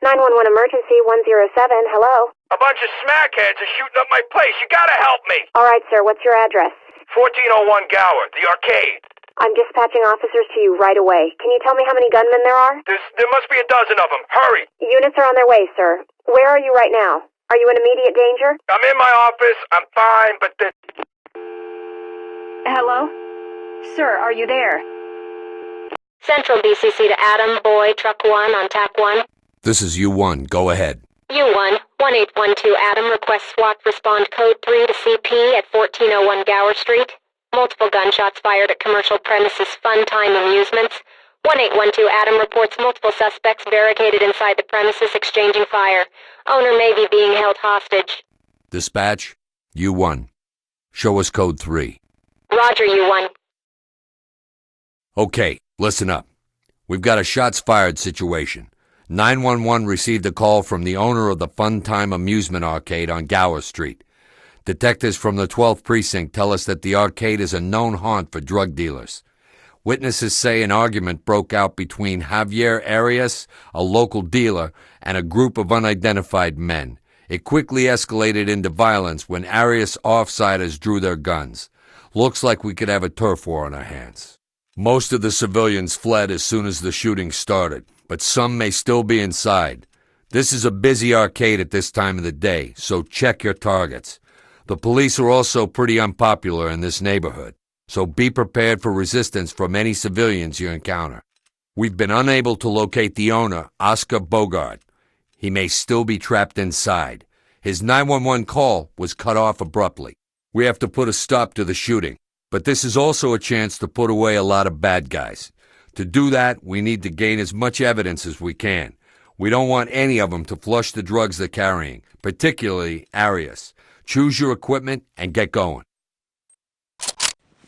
911 emergency 107, hello? A bunch of smackheads are shooting up my place. You gotta help me. Alright, sir, what's your address? 1401 Gower, the arcade. I'm dispatching officers to you right away. Can you tell me how many gunmen there are? There must be a dozen of them. Hurry. Units are on their way, sir. Where are you right now? Are you in immediate danger? I'm in my office. I'm fine, but Hello? Sir, are you there? Central BCC to Adam, Boy, Truck 1 on TAC 1. This is U1. Go ahead. U1, 1812 Adam, request SWAT, respond code 3 to CP at 1401 Gower Street. Multiple gunshots fired at commercial premises Funtime Amusements. 1812 Adam reports multiple suspects barricaded inside the premises exchanging fire. Owner may be being held hostage. Dispatch, U1. Show us code 3. Roger, U1. Okay, listen up. We've got a shots fired situation. 911 received a call from the owner of the Funtime Amusement Arcade on Gower Street. Detectives from the 12th Precinct tell us that the arcade is a known haunt for drug dealers. Witnesses say an argument broke out between Javier Arias, a local dealer, and a group of unidentified men. It quickly escalated into violence when Arias offsiders drew their guns. Looks like we could have a turf war on our hands. Most of the civilians fled as soon as the shooting started, but some may still be inside. This is a busy arcade at this time of the day, so check your targets. The police are also pretty unpopular in this neighborhood, so be prepared for resistance from any civilians you encounter. We've been unable to locate the owner, Oscar Bogart. He may still be trapped inside. His 911 call was cut off abruptly. We have to put a stop to the shooting, but this is also a chance to put away a lot of bad guys. To do that, we need to gain as much evidence as we can. We don't want any of them to flush the drugs they're carrying, particularly Arias. Choose your equipment and get going.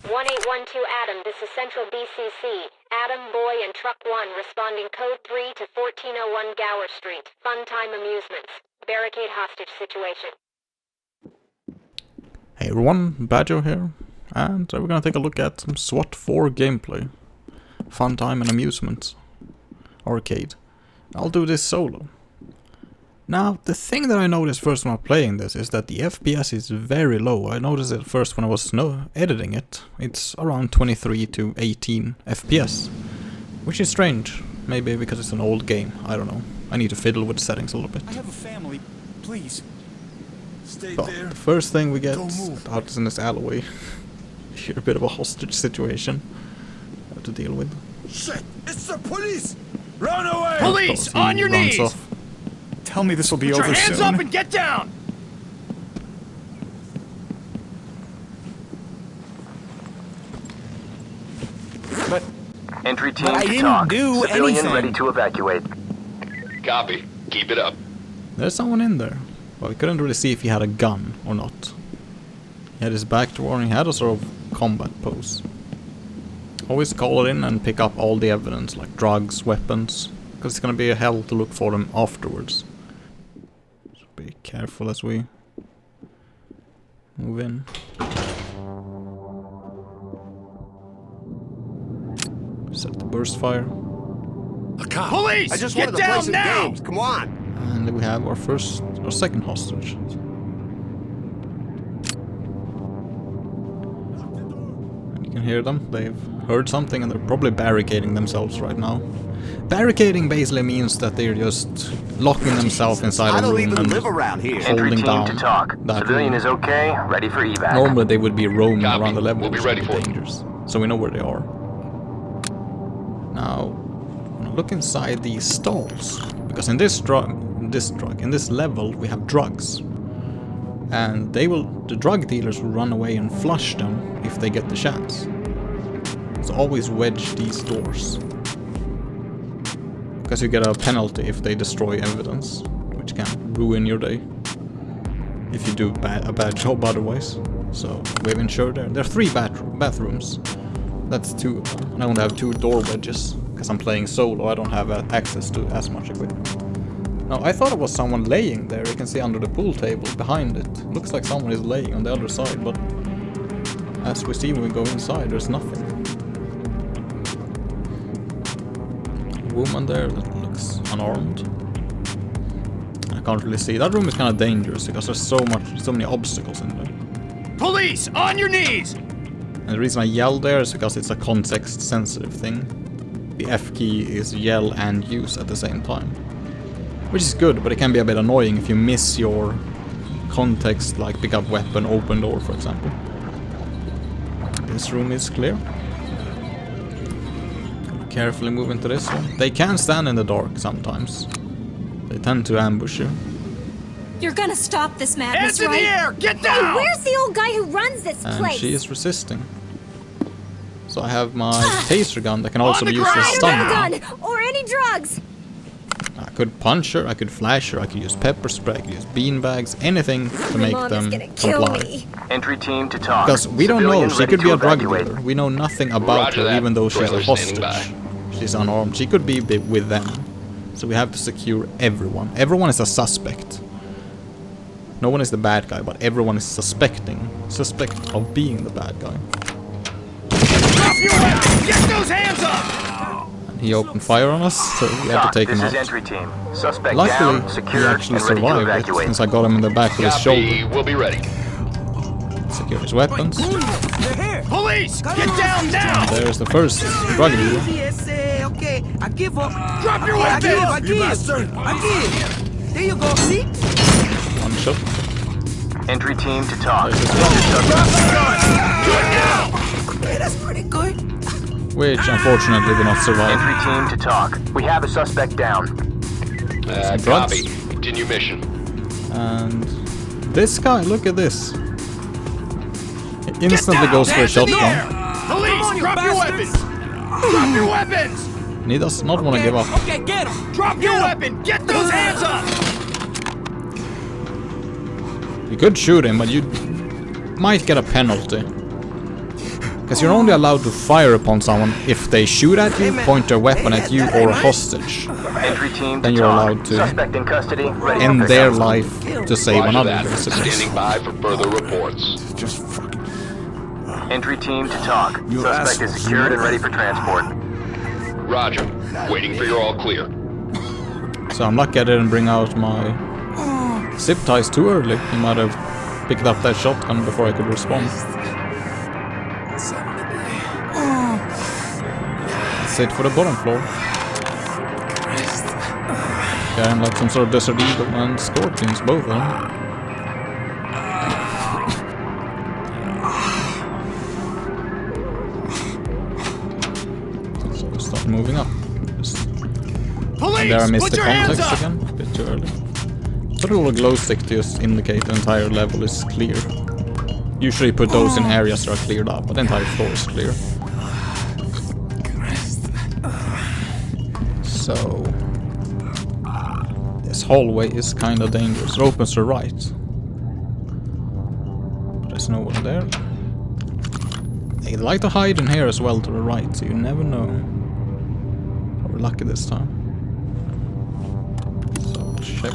1812 Adam, this is Central BCC. Adam, Boy, and Truck 1 responding code 3 to 1401 Gower Street. Funtime Amusements. Barricade hostage situation. Hey everyone, Badger here, and we're gonna take a look at some SWAT 4 gameplay. Funtime and Amusements Arcade. I'll do this solo. Now, the thing that I noticed first when I'm playing this is that the FPS is very low. I noticed it first when I was editing it. It's around 23 to 18 FPS, which is strange. Maybe because it's an old game, I don't know. I need to fiddle with the settings a little bit. I have a family, please. Stay But there. the first thing we get out is in this alleyway. Here, a bit of a hostage situation I have to deal with. Shit! It's the police! Run away! Police, on your knees! Off. Tell me this will be Put over your hands soon. up and get down! But Entry team I to didn't talk. do Civilian anything. ready to evacuate. Copy. Keep it up. There's someone in there, but we couldn't really see if he had a gun or not. He had his back toward, and he had a sort of combat pose. Always call it in and pick up all the evidence, like drugs, weapons, because it's gonna be a hell to look for them afterwards. So be careful as we move in. Set the burst fire. a cop. Police! I just Get wanted to play down some now! games. Come on. And we have our second hostage. And you can hear them. They've heard something and they're probably barricading themselves right now. Barricading basically means that they're just locking themselves inside I a don't room even and live around here. Entry holding team down to talk. that Civilian room. is okay. Ready for evac. Normally they would be roaming Copy. around the level, We'll be which ready would be for it. dangerous. So we know where they are. Now, when I look inside these stalls, because in this level we have drugs, and the drug dealers will run away and flush them if they get the chance. So always wedge these doors, because you get a penalty if they destroy evidence, which can ruin your day if you do a bad job otherwise. So we've ensured there. There are 3 bathrooms. That's 2 of them. And I only have 2 door wedges, because I'm playing solo. I don't have access to as much equipment. Now, I thought it was someone laying there. You can see under the pool table behind it. Looks like someone is laying on the other side, but as we see when we go inside, there's nothing. A woman there that looks unarmed. can't really see. That room is kind of dangerous because there's so many obstacles in there. Police, on your knees! And the reason I yell there is because it's a context-sensitive thing. The F key is yell and use at the same time. Which is good, but it can be a bit annoying if you miss your context, like pick up weapon, open door, for example. This room is clear. Carefully move into this one. They can stand in the dark sometimes. They tend to ambush you. You're gonna stop this madness, Hands in right? the air! Get down! Hey, where's the old guy who runs this And place? she is resisting. So I have my taser gun that can also On the be used as I a don't stun have gun. a gun or any drugs. I could punch her, I could flash her, I could use pepper spray, I could use beanbags, anything to My make mom them is gonna kill comply. me. Entry team to talk. Because we don't know, Civilian she ready could be to a drug evacuate. dealer. We know nothing about Roger her, that. even though she's a Trailer standing hostage. She's unarmed. She could be with them. So we have to secure everyone. Everyone is a suspect. No one is the bad guy, but everyone is suspect of being the bad guy. Drop your weapon! Get those hands up! And he opened fire on us, so we had to take him This is out. entry team. Suspect Luckily, down, he secured, actually and ready to survived it, evacuate. since I got him in the back of his shoulder. Copy. We'll be ready. Secure his weapons. Police, get down now! There's the first drug dealer. Okay, I give up. Drop your weapon! I give. There you go, see? One shot. Entry team to talk. There's his Okay, that's pretty good. which unfortunately did not survive. Entry team to talk. We have a suspect down. Some drugs. Copy. Continue mission. And this guy, look at this. He instantly goes for a shotgun. Police, drop your weapons! Drop your weapons! And he does not want to give up. Okay, get him. Drop your weapon! Get those hands up! You could shoot him, but you might get a penalty. Because you're only allowed to fire upon someone if they shoot at you, point their weapon at you, or a hostage. Entry team to Then you're talk. allowed to Suspect in custody. Ready end for their pickup. life to save Roger another, that. basically. Standing by for further reports. Just fucking. Entry team to talk. You Suspect assholes. is secured and ready for transport. Roger. Waiting for your all clear. So I'm lucky I didn't bring out my zip ties too early. He might have picked up that shotgun before I could respond. That's it for the bottom floor. Carrying like some sort of desert eagle and scorpions, both of them. So we start moving up. Police, There I missed put the your hands context up! again, a bit too early. Put a little glow stick to just indicate the entire level is clear. Usually put those in areas that are cleared up, but the entire floor is clear. So this hallway is kinda dangerous. It opens to the right. But there's no one there. They like to hide in here as well to the right, so you never know. We're lucky this time. So check.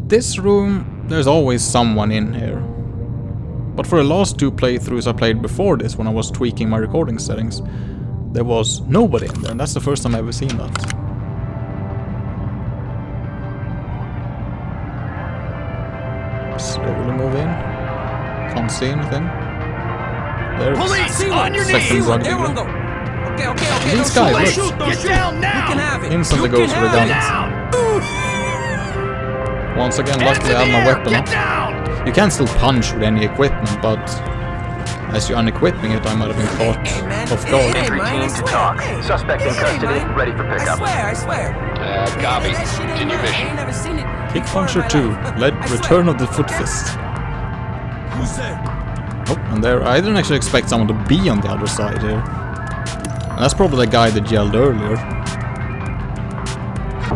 This room, there's always someone in here. But for the last two playthroughs I played before this, when I was tweaking my recording settings, there was nobody in there, and that's the first time I've ever seen that. Slowly move in. Can't see anything. There's Police, on your second knees! drug There one dealer. go. Okay. These don't guys, shoot, look. don't Get shoot. down You now! can have it. Instantly You goes can for the have gun. it. Down! Once again, Hands luckily I in have my the air! weapon Get up. down! You can still punch with any equipment, but as you're unequipping it, I might have been caught off guard. Entry man, I team to swear. talk. Hey. Suspect in Hey, custody. man. Ready for I pickup. swear. Copy. That shit ain't Continue right. I mission. ain't never seen it Kick before in Puncher my 2, life. led I swear. Return of the Foot Fist. Who's there? Oh, and there, I didn't actually expect someone to be on the other side here. And that's probably the guy that yelled earlier.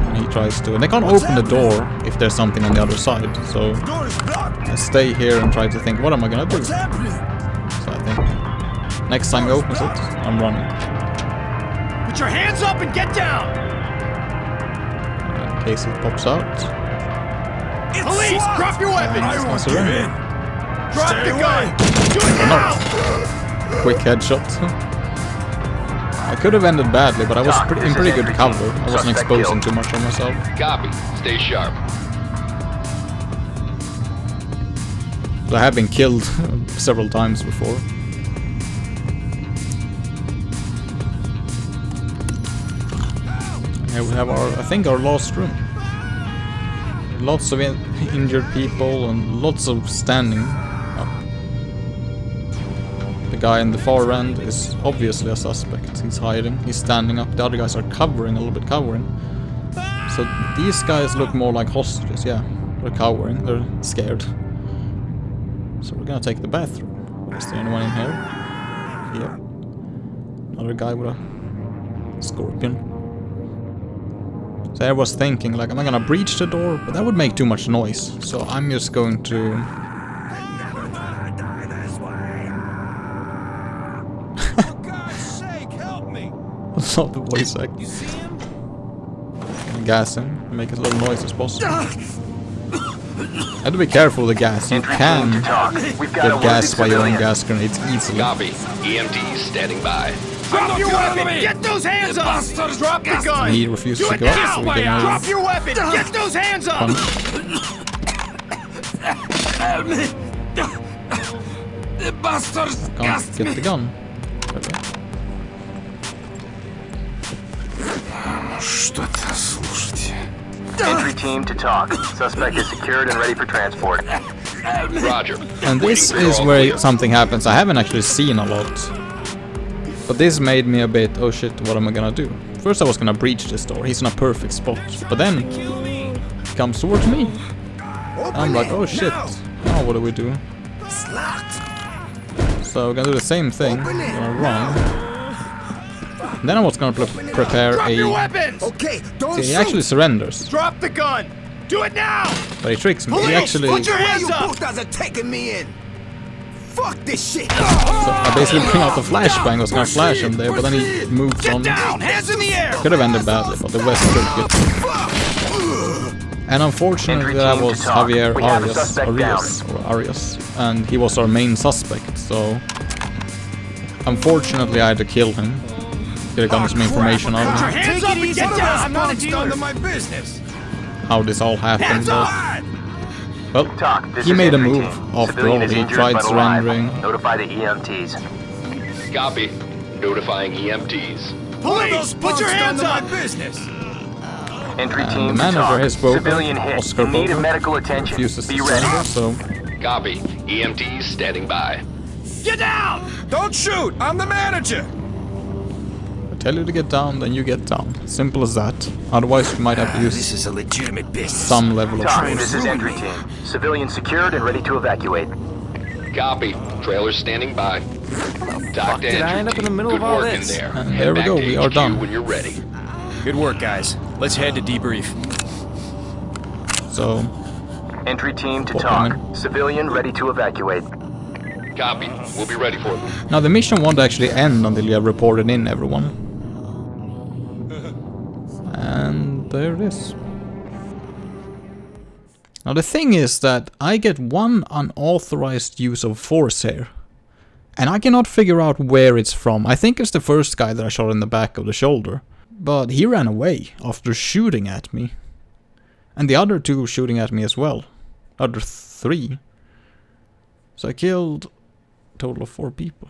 And he tries to, and they can't open the door if there's something on the other side, so Door is blocked. I stay here and try to think, what am I gonna do? What's happening? So I think, next time he opens it, I'm running. Put your hands up and get down! In case it pops out. Police, drop your weapons! I won't give in. Drop Stay the gun! away. Do it now! Quick headshot. I could have ended badly, but I was in pretty good cover. I wasn't exposing too much on myself. Copy. Stay sharp. But I have been killed several times before. Here we have our, I think, our last room. Lots of injured people and lots of standing up. The guy in the far end is obviously a suspect. He's hiding, he's standing up. The other guys are covering, a little bit covering. So these guys look more like hostages, yeah. They're cowering, they're scared. So we're gonna take the bathroom. Is there anyone in here? Yeah. Another guy with a scorpion. So I was thinking, like, am I gonna breach the door? But that would make too much noise. So I'm just going to... I love the voice act. Gonna gas him, make as little noise as possible. Have to be careful with the gas. You can get gassed by your own gas grenades easily. Copy. EMTs standing by. Drop your weapon! Get those hands up! Drop the gun! He refuses Do to it go up, now! so we can Drop your weapon! Get those hands up! punch. The bastards Can't get the gun. Okay. Что-то, слушайте. Entry team to talk. Suspect is secured and ready for transport. Roger. And this is where something happens I haven't actually seen a lot. But this made me a bit, oh shit, what am I gonna do? First I was gonna breach this door, he's in a perfect spot. But then, he comes towards me. And I'm like, oh shit, now what do we do? So we're gonna do the same thing, we're gonna run. And then I was gonna prepare Drop your a... weapons! Okay, don't See, he actually surrenders. Drop the gun! Do it now! But he tricks me, he Police, actually... put your Why hands you up! putas are taking me in? Fuck this shit! So I basically bring out the flashbang, was gonna flash him there, but then he moves on. Get down! Hands in the air! Could have ended badly, but the West took it. And unfortunately that was Javier Arias, and he was our main suspect, so... Unfortunately I had to kill him. Could have gotten some information out of Put your him. hands up and get down! I'm not a Down dealer! to my business. How this all happened, Hands but... up! Well, Talk. This he is made a entry move team. after Civilian all, is he injured tried but alive. surrendering. Notify the EMTs. Copy. Notifying EMTs. Police, put your hands up! Business. Entry And team the to manager, talk. his broker, Civilian hit. Oscar In need of Broker, medical attention. refuses Be to ready. surrender, so... Copy. EMTs standing by. Get down! Don't shoot! I'm the manager. I tell you to get down, then you get down. Simple as that. Otherwise you might have to This use is a legitimate business. some level of Talk. force. This is entry team. Civilian secured and ready to evacuate. Copy. Trailers standing by. Talk to did I entry end up in the team. middle Good of all work this? in there. And Head there we back go, to we are HQ done. when you're ready. Good work, guys. Let's head to debrief. So, Entry team to Pop talk. him Civilian ready to evacuate. Copy. We'll be ready for them. now the mission won't actually end until you have reported in everyone. And there it is. Now the thing is that I get one unauthorized use of force here. And I cannot figure out where it's from. I think it's the first guy that I shot in the back of the shoulder. But he ran away after shooting at me. And the other two shooting at me as well. Other three. So I killed a total of 4 people.